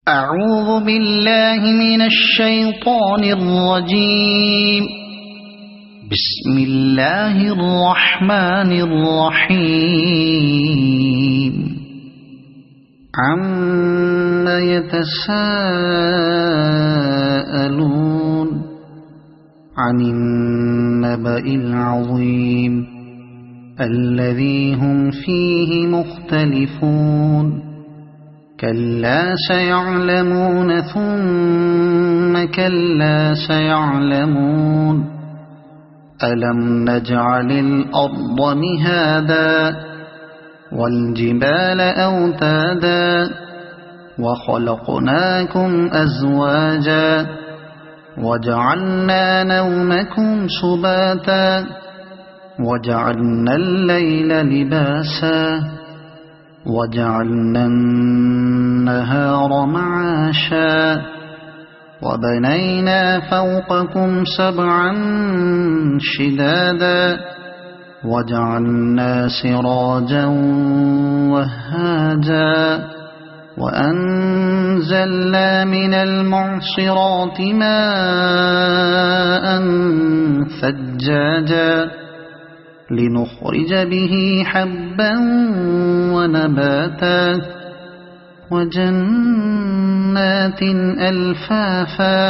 أعوذ بالله من الشيطان الرجيم. بسم الله الرحمن الرحيم. عَمَّ يتساءلون عن النبأ العظيم الذي هم فيه مختلفون. كلا سيعلمون ثم كلا سيعلمون. ألم نجعل الأرض مهادا والجبال أوتادا وخلقناكم أزواجا وجعلنا نومكم سباتا وجعلنا الليل لباسا وجعلنا النهار معاشا وبنينا فوقكم سبعا شدادا وجعلنا سراجا وهاجا وأنزلنا من المعصرات ماء ثجاجا لنخرج به حبا ونباتا وجنات ألفافا.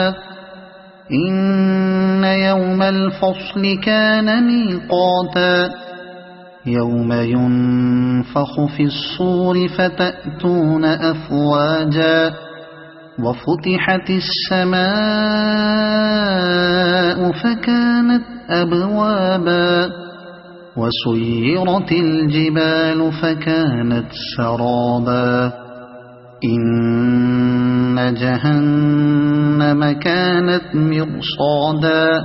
إن يوم الفصل كان ميقاتا. يوم ينفخ في الصور فتأتون أفواجا وفتحت السماء فكانت أبوابا وسيرت الجبال فكانت سرابا. إن جهنم كانت مرصادا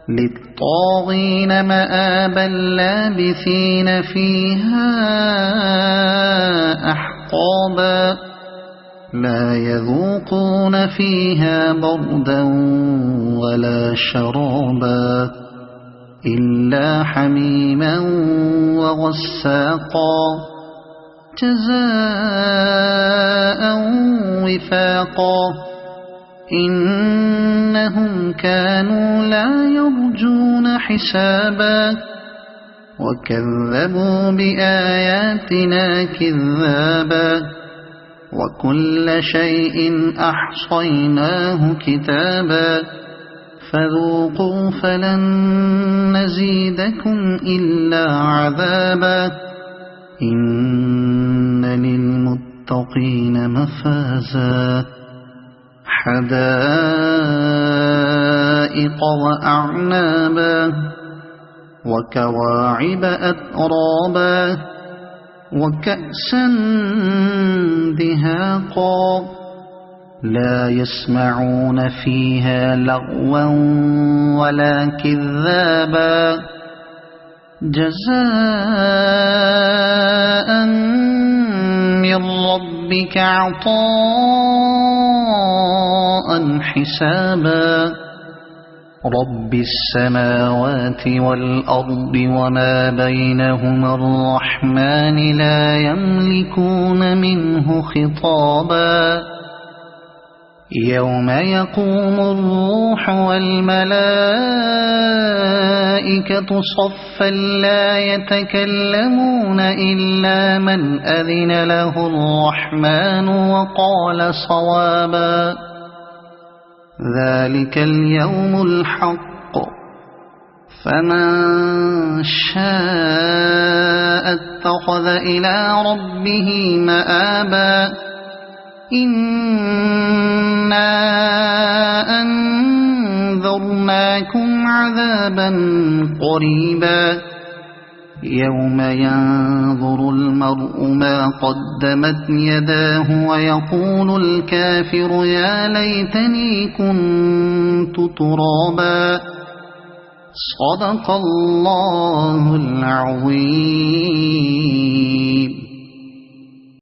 للطاغين مآبا لابثين فيها أحقابا لا يذوقون فيها بردا ولا شرابا إلا حميما وغساقا جزاء وفاقا. إنهم كانوا لا يرجون حسابا وكذبوا بآياتنا كذابا وكل شيء أحصيناه كتابا فذوقوا فلن نزيدكم إلا عذابا. إن للمتقين مفازا حدائق وأعنابا وكواعب أترابا وكأسا دهاقا لا يسمعون فيها لغوا ولا كذابا جزاء من ربك عطاء حسابا. رب السماوات والأرض وما بينهما الرحمن لا يملكون منه خطابا. يوم يقوم الروح والملائكة صفا لا يتكلمون إلا من أذن له الرحمن وقال صوابا. ذلك اليوم الحق فمن شاء اتخذ إلى ربه مآبا. إنا أنذرناكم عذابا قريبا يوم ينظر المرء ما قدمت يداه ويقول الكافر يا ليتني كنت ترابا. صدق الله العظيم.